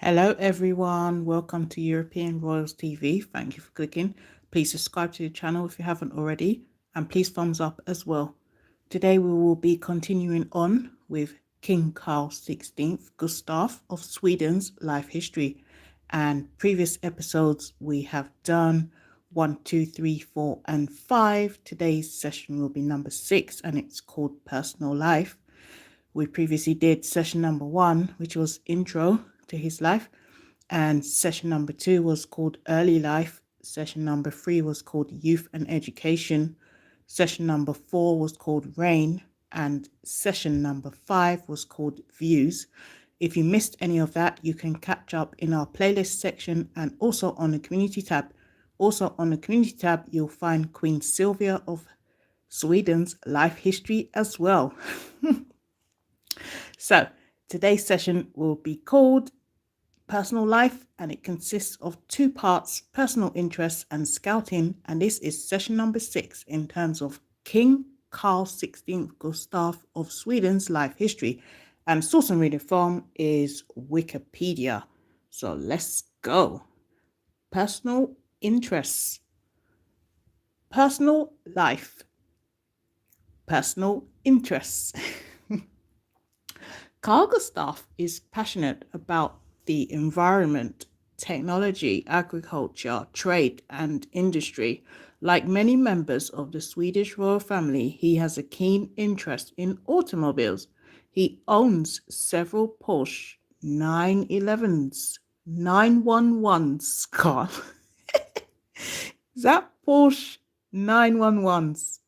Hello, everyone. Welcome to European Royals TV. Thank you for clicking. Please subscribe to the channel if you haven't already, and please thumbs up as well. Today, we will be continuing on with King Carl XVI Gustaf of Sweden's life history. And previous episodes, we have done 1, 2, 3, 4, and 5. Today's session will be number 6, and it's called Personal Life. We previously did session number 1, which was intro to his life, and session number 2 was called early life. Session number 3 was called youth and education. Session number 4 was called reign, and session number 5 was called views. If you missed any of that, you can catch up in our playlist section and also on the community tab. Also on the community tab, you'll find Queen Silvia of Sweden's life history as well. So today's session will be called Personal Life, and it consists of 2 parts, personal interests and scouting, and this is session number 6 in terms of King Carl XVI Gustaf of Sweden's life history. And source I'm reading from is Wikipedia. So let's go. Personal interests. Personal life. Personal interests. Carl Gustaf is passionate about the environment, technology, agriculture, trade, and industry. Like many members of the Swedish royal family, he has a keen interest in automobiles. He owns several Porsche 911s, 911s, Carl. Is that Porsche 911s?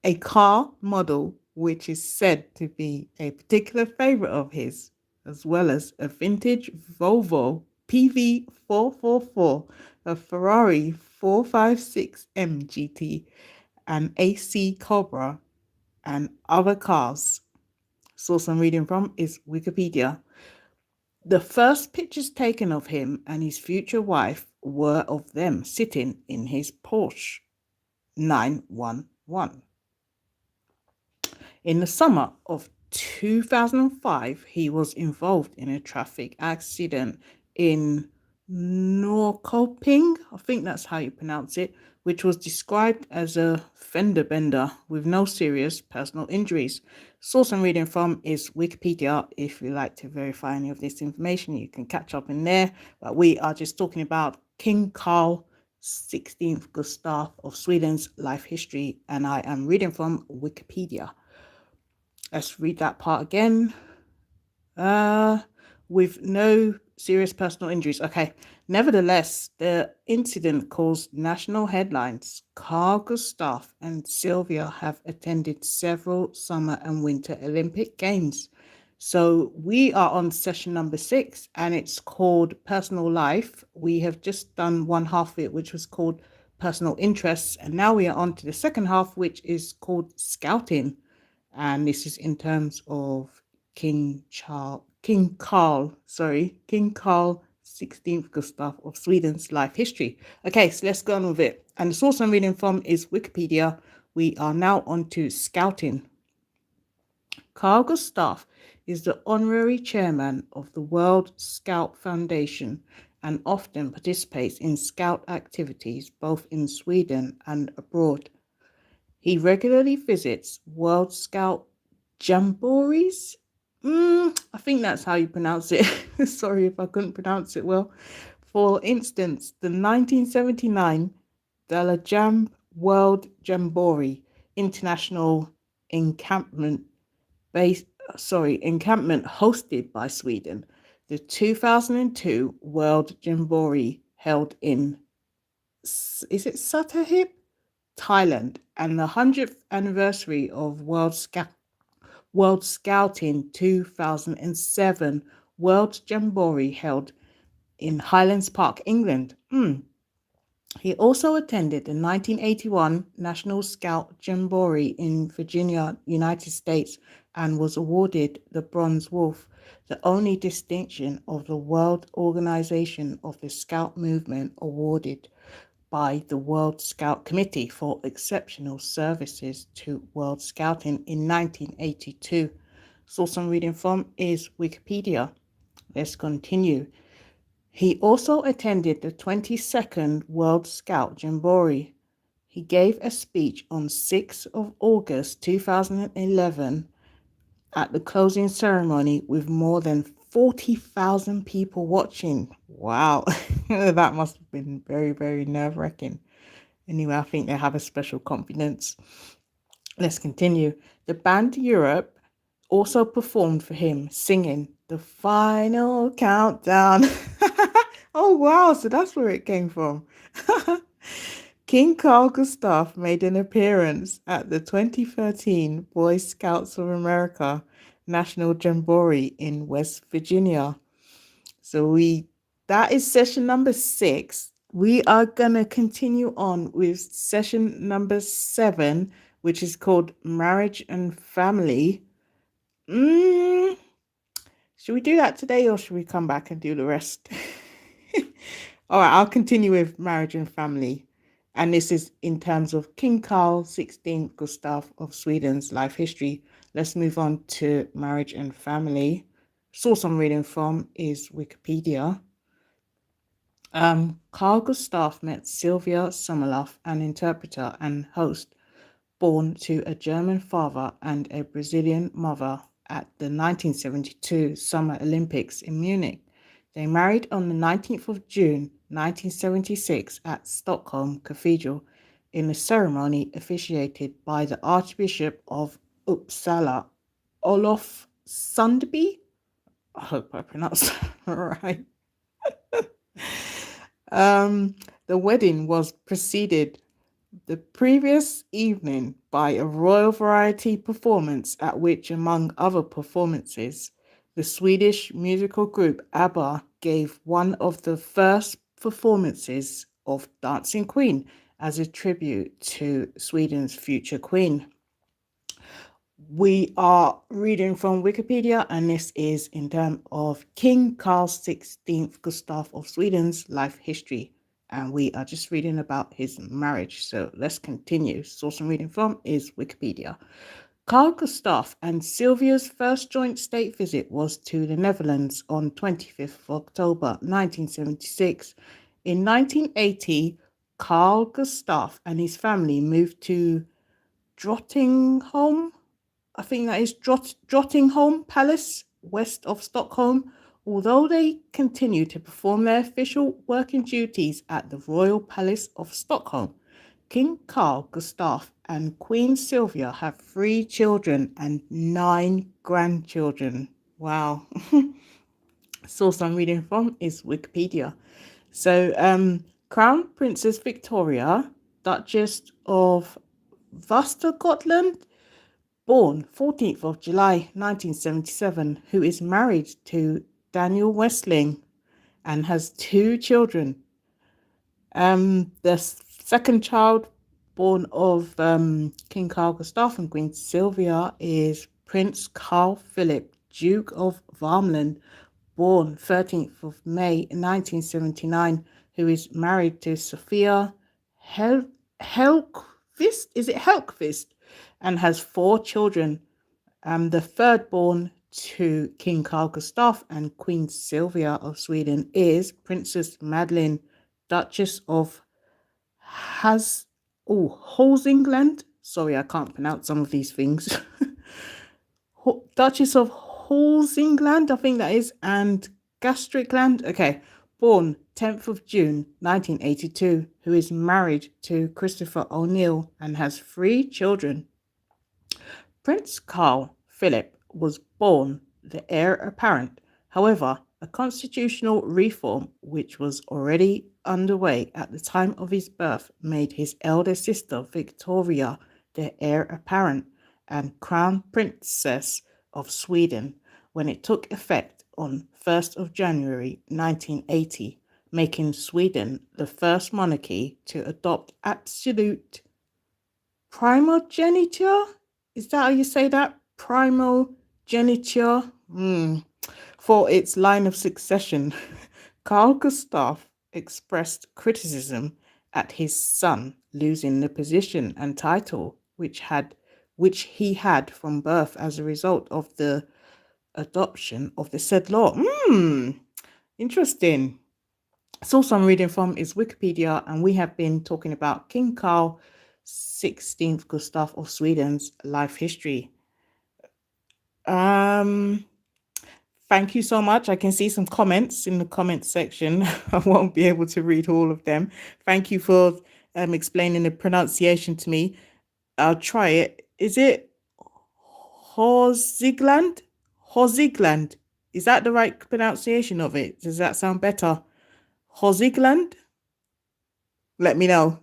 A car model which is said to be a particular favorite of his, as well as a vintage Volvo PV444, a Ferrari 456M GT, an AC Cobra, and other cars. Source I'm reading from is Wikipedia. The first pictures taken of him and his future wife were of them sitting in his Porsche 911. In the summer of 2005, he was involved in a traffic accident in Norrköping, I think that's how you pronounce it, which was described as a fender bender with no serious personal injuries. Source I'm reading from is Wikipedia. If you like to verify any of this information, you can catch up in there. But we are just talking about King Carl XVI Gustaf of Sweden's life history, and I am reading from Wikipedia. Let's read that part again. With no serious personal injuries. Okay. Nevertheless, the incident caused national headlines. Carl Gustaf and Silvia have attended several summer and winter Olympic Games. So we are on session number 6, and it's called Personal Life. We have just done one half of it, which was called Personal Interests. And now we are on to the second half, which is called Scouting. And this is in terms of King Carl XVI Gustaf of Sweden's life history. Okay, so let's go on with it. And the source I'm reading from is Wikipedia. We are now on to scouting. Carl Gustaf is the honorary chairman of the World Scout Foundation and often participates in scout activities both in Sweden and abroad. He regularly visits World Scout Jamborees. I think that's how you pronounce it. Sorry if I couldn't pronounce it well. For instance, the 1979 Dalajamb World Jamboree International encampment hosted by Sweden, the 2002 World Jamboree held in, is it Sattahip, Thailand, and the 100th anniversary of World Scouting 2007 World Jamboree held in Highlands Park, England. He also attended the 1981 National Scout Jamboree in Virginia, United States, and was awarded the Bronze Wolf, the only distinction of the World Organization of the Scout Movement awarded by the World Scout Committee for exceptional services to World Scouting in 1982. Source I'm reading from is Wikipedia. Let's continue. He also attended the 22nd World Scout Jamboree. He gave a speech on 6th of August 2011 at the closing ceremony with more than 40,000 people watching. Wow, that must have been very, very nerve-wracking. Anyway, I think they have a special confidence. Let's continue. The band Europe also performed for him, singing the final countdown. Oh, wow. So that's where it came from. King Carl Gustaf made an appearance at the 2013 Boy Scouts of America National Jamboree in West Virginia. So that is session number 6. We are going to continue on with session number 7, which is called Marriage and Family. Should we do that today or should we come back and do the rest? All right, I'll continue with Marriage and Family. And this is in terms of King Carl XVI Gustaf of Sweden's life history. Let's move on to Marriage and Family. Source I'm reading from is Wikipedia. Carl Gustaf met Silvia Sommerloff, an interpreter and host, born to a German father and a Brazilian mother at the 1972 Summer Olympics in Munich. They married on the 19th of June 1976 at Stockholm Cathedral in a ceremony officiated by the Archbishop of Uppsala, Olof Sundby. I hope I pronounced that right. The wedding was preceded the previous evening by a royal variety performance at which, among other performances, the Swedish musical group ABBA gave one of the first performances of Dancing Queen as a tribute to Sweden's future queen. We are reading from Wikipedia, and this is in terms of King Carl XVI Gustaf of Sweden's life history. And we are just reading about his marriage. So let's continue. Source I'm reading from is Wikipedia. Carl Gustaf and Silvia's first joint state visit was to the Netherlands on 25th of October 1976. In 1980, Carl Gustaf and his family moved to Drottningholm. I think that is Drottningholm Palace, west of Stockholm, although they continue to perform their official working duties at the Royal Palace of Stockholm. King Carl Gustaf and Queen Silvia have 3 children and 9 grandchildren. Wow. Source I'm reading from is Wikipedia. So, Crown Princess Victoria, Duchess of Västergötland, born 14th of July 1977, who is married to Daniel Westling and has 2 children. The second child born of King Carl Gustaf and Queen Silvia is Prince Carl Philip, Duke of Värmland, born 13th of May 1979, who is married to Sophia Helqvist, is it Helqvist, and has 4 children. The third born to King Carl Gustaf and Queen Silvia of Sweden is Princess Madeleine, Duchess of Hälsingland. Sorry, I can't pronounce some of these things. Duchess of Hälsingland, I think that is, and Gästrikland. Okay, born 10th of June 1982, who is married to Christopher O'Neill and has 3 children. Prince Carl Philip was born the heir apparent. However, a constitutional reform, which was already underway at the time of his birth, made his elder sister Victoria the heir apparent and Crown Princess of Sweden when it took effect on 1st of January 1980, making Sweden the first monarchy to adopt absolute primogeniture. Is that how you say that? Primogeniture? For its line of succession. Carl Gustaf expressed criticism at his son losing the position and title which he had from birth as a result of the adoption of the said law. Interesting. Source I'm reading from is Wikipedia, and we have been talking about King Carl 16th Gustaf of Sweden's life history. Thank you so much. I can see some comments in the comment section. I won't be able to read all of them. Thank you for explaining the pronunciation to me. I'll try it. Is it Hosigland? Hosigland. Is that the right pronunciation of it? Does that sound better? Hosigland? Let me know.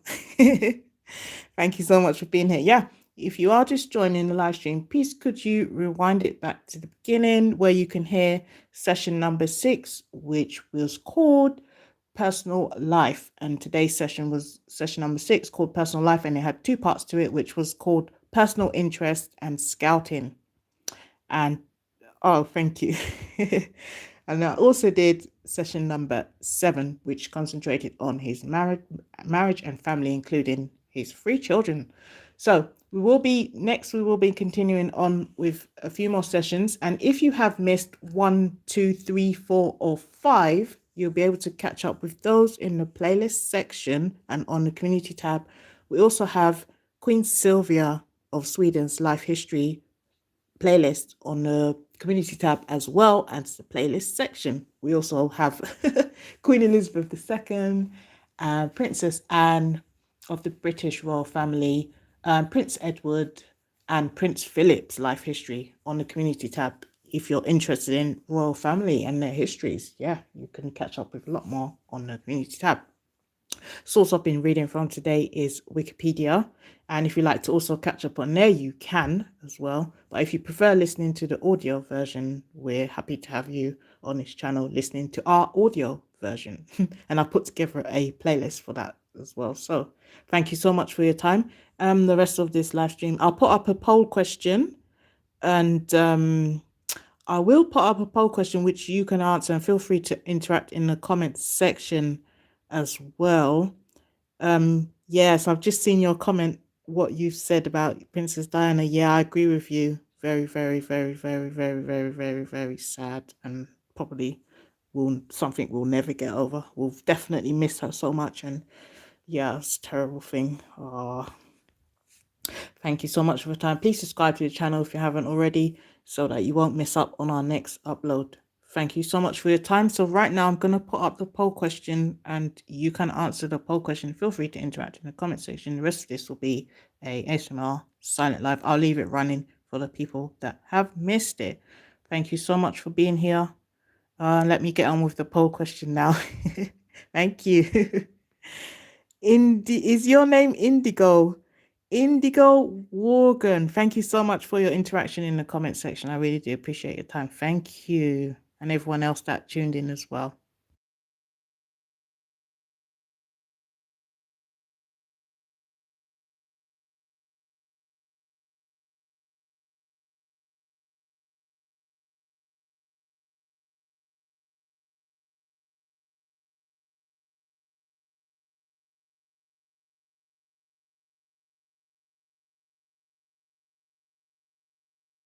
Thank you so much for being here. Yeah, if you are just joining the live stream, please could you rewind it back to the beginning where you can hear session number 6, which was called Personal Life. And today's session was session number 6 called Personal Life, and it had 2 parts to it, which was called Personal Interest and Scouting. And oh, thank you. And I also did session number 7, which concentrated on his marriage and family, including his 3 children. So we will be continuing on with a few more sessions. And if you have missed 1, 2, 3, 4, or 5, you'll be able to catch up with those in the playlist section and on the community tab. We also have Queen Silvia of Sweden's life history playlist on the community tab, as well as the playlist section. We also have Queen Elizabeth II and Princess Anne of the British royal family, Prince Edward and Prince Philip's life history on the community tab. If you're interested in royal family and their histories, yeah, you can catch up with a lot more on the community tab. Source I've been reading from today is Wikipedia. And if you like to also catch up on there, you can as well. But if you prefer listening to the audio version, we're happy to have you on this channel listening to our audio version. And I've put together a playlist for that as well. So thank you so much for your time. The rest of this live stream, I'll put up a poll question, and I will put up a poll question which you can answer, and feel free to interact in the comments section as well. Yes, I've just seen your comment, what you've said about Princess Diana. Yeah, I agree with you. Very, very, very, very, very, very, very, very sad, and probably something we'll never get over. We'll definitely miss her so much, and yeah, it's a terrible thing. Thank you so much for your time. Please subscribe to the channel if you haven't already, so that you won't miss up on our next upload. Thank you so much for your time. So right now I'm going to put up the poll question, and you can answer the poll question. Feel free to interact in the comment section. The rest of this will be a ASMR silent live. I'll leave it running for the people that have missed it. Thank you so much for being here. Let me get on with the poll question now. Thank you. Is your name Indigo? Indigo Morgan, thank you so much for your interaction in the comment section. I really do appreciate your time. Thank you. And everyone else that tuned in as well.